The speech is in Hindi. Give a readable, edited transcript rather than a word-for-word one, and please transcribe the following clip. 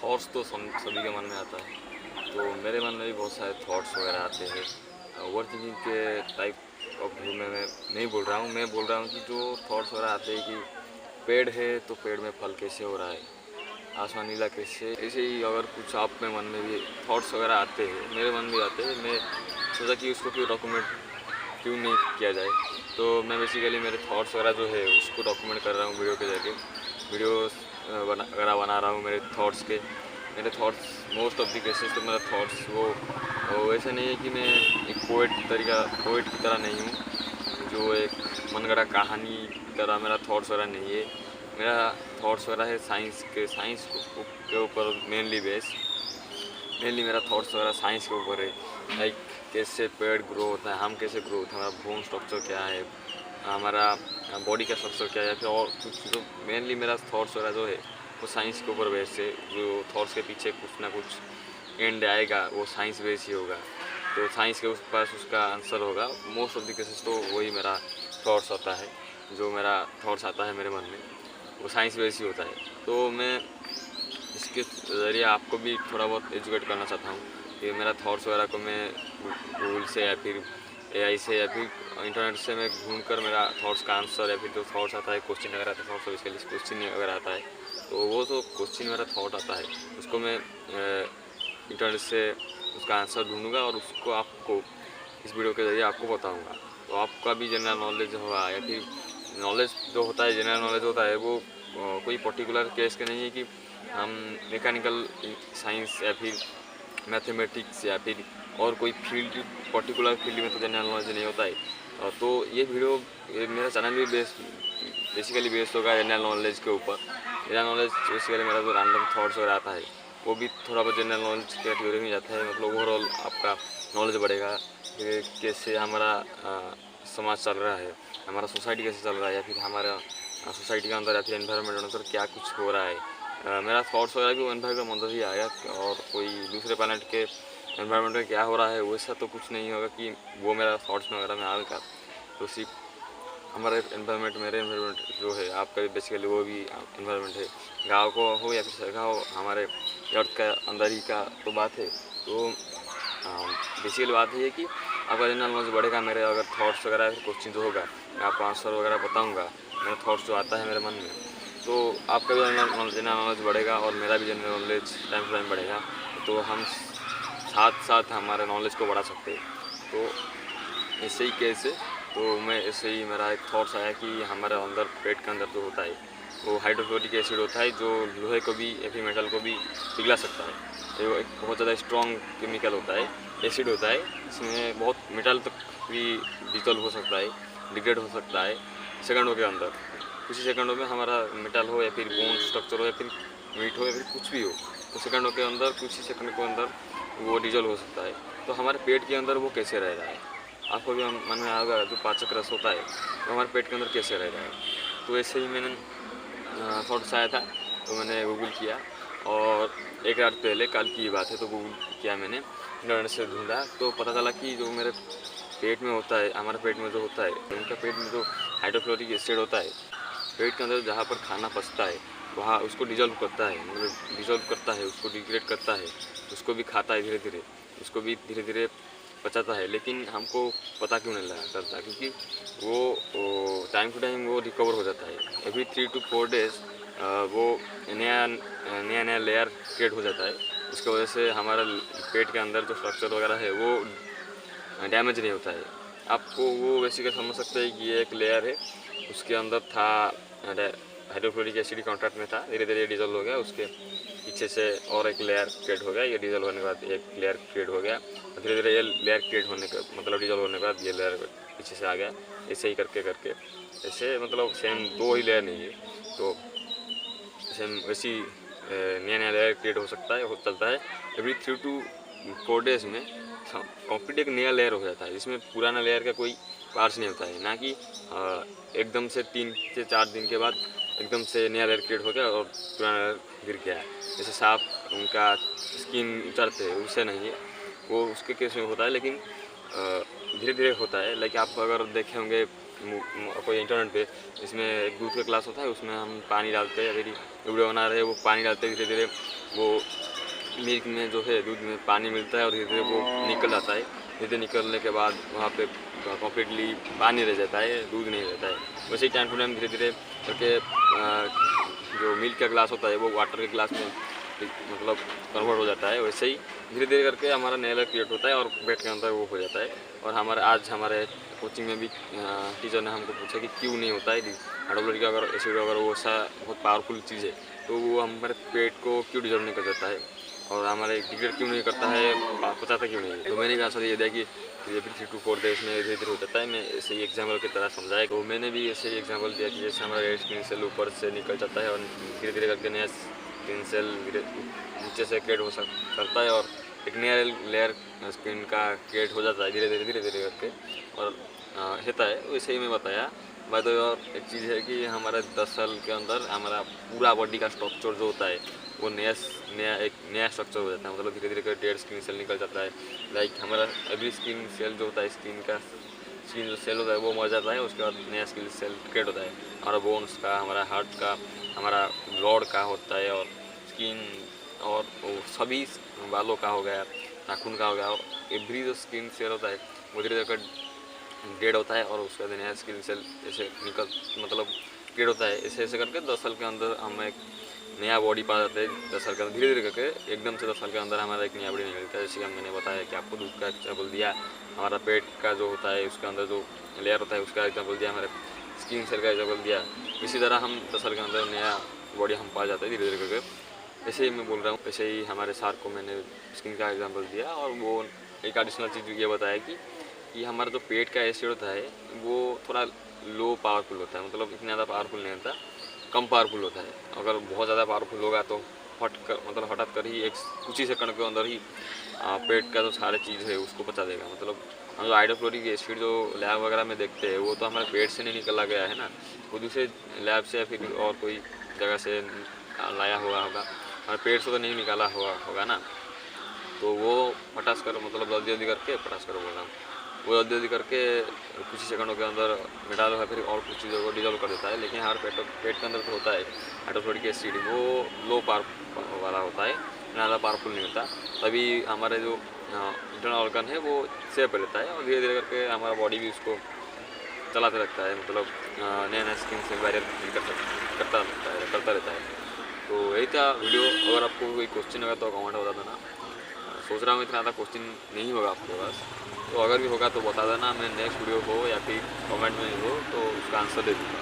थॉट्स तो सभी के मन में आता है, तो मेरे मन में भी बहुत सारे थॉट्स वगैरह आते हैं। ओवर थिंकिंग के टाइप ऑफ व्यू में मैं नहीं बोल रहा हूँ, मैं बोल रहा हूँ कि जो थॉट्स वगैरह आते हैं कि पेड़ है तो पेड़ में फल कैसे हो रहा है, आसमान नीला कैसे, ऐसे ही अगर कुछ आप में मन में भी थॉट्स वगैरह आते हैं, मेरे मन में भी आते हैं। मैं सोचा कि उसको क्यों डॉक्यूमेंट क्यों नहीं किया जाए, तो मैं बेसिकली मेरे थॉट्स वगैरह जो है उसको डॉक्यूमेंट कर रहा हूँ वीडियो के जरिए। वीडियोस वगैरह बना रहा हूँ मेरे थॉट्स के। मेरे thoughts most of the cases तो मेरा थॉट्स वो ऐसा नहीं है कि मैं एक पोइट की तरह नहीं हूँ, जो एक मनगढ़ा कहानी की तरह मेरा थॉट्स वगैरह नहीं है। मेरा थॉट्स वगैरह है साइंस के ऊपर मेनली मेरा थॉट्स वगैरह साइंस के ऊपर है। लाइक कैसे पेड़ ग्रो होता है, हम कैसे ग्रो होता है, हमारा बोन स्ट्रक्चर क्या है, हमारा बॉडी का स्ट्रक्चर क्या है, फिर और कुछ जो मेनली मेरा थॉट्स वगैरह जो है वो साइंस के ऊपर बेस है। जो थॉट्स के पीछे कुछ ना कुछ एंड आएगा वो साइंस बेस ही होगा, तो साइंस के उस पास उसका आंसर होगा। मोस्ट ऑफ द केसेस तो वही मेरा थॉट्स आता है, जो मेरा थॉट्स आता है मेरे मन में वो साइंस बेस ही होता है। तो मैं इसके ज़रिए आपको भी थोड़ा बहुत एजुकेट करना चाहता हूँ कि मेरा थॉट्स वगैरह को मैं गूगल से या फिर एआई से या फिर इंटरनेट से मैं ढूंढ कर मेरा थॉट्स का आंसर या फिर जो थॉट्स आता है क्वेश्चन वगैरह आता है, थॉट्स बेसिकली क्वेश्चन वगैरह आता है, तो वो जो क्वेश्चन मेरा थॉट आता है उसको मैं इंटरनेट से उसका आंसर ढूंढूंगा और उसको आपको इस वीडियो के ज़रिए आपको बताऊंगा। तो आपका भी जनरल नॉलेज होगा, या फिर नॉलेज जो होता है जनरल नॉलेज होता है वो कोई पर्टिकुलर केस के नहीं है कि हम मैकेनिकल साइंस या फिर मैथमेटिक्स या फिर और कोई फील्ड पर्टिकुलर फील्ड में तो जनरल नॉलेज नहीं होता है। तो ये मेरा चैनल भी बेसिकली बेस्ड होगा जनरल नॉलेज के ऊपर। जनरल नॉलेज बेसिकली मेरा जो रैंडम थॉट्स वगैरह आता है वो भी थोड़ा बहुत जनरल नॉलेज के कैटेगरी में जाता है। मतलब ओवरऑल आपका नॉलेज बढ़ेगा कि कैसे हमारा समाज चल रहा है, हमारा सोसाइटी कैसे चल रहा है, या फिर हमारा सोसाइटी के अंदर या फिर एनवायरनमेंट के अंदर क्या कुछ हो रहा है। मेरा थॉट्स वगैरह भी एनवायरमेंट के अंदर ही आएगा, और कोई दूसरे प्लानट के एनवायरनमेंट में क्या हो रहा है वैसा तो कुछ नहीं होगा कि वो मेरा थॉट्स में वगैरह में आएगा। तो सिर्फ हमारा एनवायरनमेंट, मेरे एनवायरनमेंट जो है आपका बेसिकली वो भी एनवायरनमेंट है, गाँव को हो या फिर शहर का हो, हमारे अर्थ का अंदर ही का तो बात है। तो बेसिकली बात है कि आपका जनरल नॉलेज बढ़ेगा। मेरे अगर थॉट्स वगैरह क्वेश्चन जो होगा मैं आपको आंसर वगैरह बताऊंगा, मेरा थॉट्स जो आता है मेरे मन में, तो आपका भी जनरल नॉलेज बढ़ेगा और मेरा भी general knowledge time to time बढ़ेगा। तो हम साथ साथ हमारे नॉलेज को बढ़ा सकते हैं। तो ऐसे ही कैसे, तो मैं ऐसे ही मेरा एक थॉट्स आया कि हमारे अंदर पेट के अंदर जो होता है वो हाइड्रोक्लोरिक एसिड होता है, जो लोहे को भी या फिर मेटल को भी पिघला सकता है। वो एक बहुत ज़्यादा स्ट्रॉन्ग केमिकल होता है, एसिड होता है। इसमें बहुत मेटल तक भी डिजोल्व हो सकता है, डिग्रेड हो सकता है सेकंडों के अंदर। कुछ ही सेकंडों में हमारा मेटल हो या फिर बोन स्ट्रक्चर हो या फिर मीट हो या फिर कुछ भी हो, तो सेकंडों के अंदर, कुछ ही सेकंड के अंदर वो डिजोल्व हो सकता है। तो हमारे पेट के अंदर वो कैसे रह रहा है, आपको भी मन में आएगा जो पाचक रस होता है वो हमारे पेट के अंदर कैसे रह रहा है। तो ऐसे ही मैंने थॉट्स आया था, तो मैंने गूगल किया, और एक रात पहले, कल की बात है, तो गूगल किया मैंने, इंटरनेट से ढूंढा, तो पता चला कि जो मेरे पेट में होता है, हमारे पेट में जो होता है, उनका पेट में जो हाइड्रोक्लोरिक एसिड होता है, पेट के अंदर जहाँ पर खाना पचता है वहाँ उसको डिजोल्व करता है, मतलब डिजोल्व करता है, उसको डिग्रेड करता है, उसको भी खाता है धीरे धीरे, उसको भी धीरे धीरे पचाता है। लेकिन हमको पता क्यों नहीं लगा करता, क्योंकि वो टाइम टू टाइम वो रिकवर हो जाता है। एवरी 3 to 4 days वो नया नया नया लेयर क्रिएट हो जाता है। उसकी वजह से हमारा पेट के अंदर जो स्ट्रक्चर वगैरह है वो डैमेज नहीं होता है। आपको वो बेसिकली समझ सकते हैं कि ये एक लेयर है, उसके अंदर था हाइड्रोक्लोरिक एसिड कॉन्ट्रैक्ट में था, धीरे धीरे डिजोल्व हो गया, उसके पीछे से और एक लेयर क्रिएट हो गया, ये डिजोल्व होने के बाद एक लेयर क्रिएट हो गया, धीरे धीरे ये लेयर क्रिएट होने का मतलब डिजोल्व होने के बाद ये लेयर पीछे से आ गया। ऐसे ही करके करके ऐसे मतलब सेम 2 ही लेयर नहीं है, तो सेम वैसी नया नया लेयर क्रिएट हो सकता है, हो चलता है। एवरी 3 to 4 days में कंप्लीट एक नया लेयर हो जाता है, जिसमें पुराना लेयर का कोई पार्ट्स नहीं होता है। ना कि एकदम से 3 से 4 दिन के बाद एकदम से नया लेयर क्रिएट हो गया और पुराना लेयर गिर गया है। जैसे सांप उनका स्किन उतरते हैं, उससे नहीं है, वो उसके केस में होता है, लेकिन धीरे धीरे होता है। लाइक आप अगर देखे होंगे कोई इंटरनेट पे, इसमें एक दूध का क्लास होता है, उसमें हम पानी डालते हैं, यदि वीडियो बना रहे हैं वो पानी डालते हैं, धीरे धीरे वो मिल्क में जो है दूध में पानी मिलता है और धीरे धीरे वो निकल आता है। धीरे धीरे निकलने के बाद वहाँ पे कम्प्लीटली पानी रह जाता है, दूध नहीं रहता है। वैसे ही टाइम टू टाइम धीरे धीरे करके जो मिल्क का ग्लास होता है वो वाटर के ग्लास में मतलब कन्वर्ट हो जाता है। वैसे ही धीरे धीरे करके हमारा नया लेयर क्रिएट होता है और पेट के अंदर वो हो जाता है। और हमारे कोचिंग में भी टीचर ने हमको पूछा कि क्यों नहीं होता है हाइड्रोक्लोरिक का अगर एसिड अगर वो ऐसा बहुत पावरफुल चीज़ है तो वो हमारे पेट को क्यों डिजर्व नहीं कर देता है और हमारे डिग्रेड क्यों नहीं करता है, पचाता क्यों नहीं है। तो मैंने भी आंसर ये दिया कि एवरी 3 to 4 डेज में धीरे धीरे हो जाता है। मैं ऐसे ही एग्जाम्पल की तरह समझाया। तो मैंने भी ऐसे ही एग्जाम्पल दिया कि जैसे हमारा रेड स्किन सेल ऊपर से निकल जाता है और धीरे धीरे करके नया स्किन सेल नीचे से क्रिएट हो करता है और एक नया लेयर स्किन का क्रिएट हो जाता है धीरे धीरे करके और होता है। वैसे ही मैं बताया। बाय द वे और एक चीज़ है कि हमारे 10 साल के अंदर हमारा पूरा बॉडी का स्ट्रक्चर जो होता है वो एक नया स्ट्रक्चर हो जाता है। मतलब धीरे धीरे करके डेड स्किन सेल निकल जाता है। लाइक हमारा एवरी स्किन सेल जो होता है स्किन जो सेल होता है वो मर जाता है। उसके बाद नया स्किन सेल क्रिएट होता है। हमारा बोन्स का, हमारा हार्ट का, हमारा ब्लड का होता है और स्किन और सभी बालों का हो गया, नाखून का हो गया। एवरी जो स्किन सेल होता है वो धीरे धीरे डेड होता है और उसका नया स्किन सेल ऐसे मतलब क्रिएट होता है। ऐसे ऐसे करके 10 साल के अंदर हम एक नया बॉडी पा जाते हैं। 10 साल के अंदर धीरे धीरे करके एकदम से 10 साल के अंदर हमारा एक नया बॉडी नहीं मिलता है। जैसे कि मैंने बताया कि आपको दूध का एग्जाम्पल दिया, हमारा पेट का जो होता है उसके अंदर जो लेयर होता है उसका एग्जाम्पल दिया, हमारे स्किन सेल का एग्जाम्पल दिया। इसी तरह हम 10 साल के अंदर नया बॉडी हम पा जाते हैं धीरे धीरे करके। ऐसे ही मैं बोल रहा हूँ। ऐसे ही हमारे सर को मैंने स्किन का एग्जाम्पल दिया और वो एक एडिशनल चीज़ ये बताया कि हमारा जो पेट का एसिड होता है वो थोड़ा लो पावरफुल होता है। मतलब इतना ज़्यादा पावरफुल नहीं होता, कम पावरफुल होता है। अगर बहुत ज़्यादा पावरफुल होगा तो हटात कर ही कुछ ही सेकंड के अंदर ही पेट का जो सारे चीज़ है उसको पचा देगा। मतलब हम जो हाइड्रोक्लोरिक एसिड जो लैब वगैरह में देखते हैं वो तो हमारे पेट से नहीं निकला गया है ना, वो दूसरे लैब से या फिर और कोई जगह से लाया हुआ होगा, हमारे पेट से तो नहीं निकाला हुआ होगा ना। तो वो पटास कर मतलब जल्दी करके पटास कर बोल रहा हूँ, वो जल्दी करके कुछ ही सेकंडों के अंदर मिटा दो है फिर और कुछ चीज़ों को डिजोल्व कर देता है। लेकिन हमारे पेट के अंदर जो होता है हाइड्रोक्लोरिक एसिड वो लो पावर वाला होता है, ज़्यादा पावरफुल नहीं होता। तभी हमारे जो इंटरनल ऑर्गन है वो सेफ रहता है और धीरे धीरे करके हमारा बॉडी भी उसको चलाते लगता है। मतलब नया नया स्किन से बैरियर करता रहता है। तो यही था वीडियो। अगर आपको कोई क्वेश्चन होगा तो कमेंट बता देना। सोच रहा हूँ इतना ज़्यादा क्वेश्चन नहीं होगा आपके पास, तो अगर भी होगा तो बता देना। मैं नेक्स्ट वीडियो हो या फिर कमेंट में हो तो उसका आंसर दे दूँगा।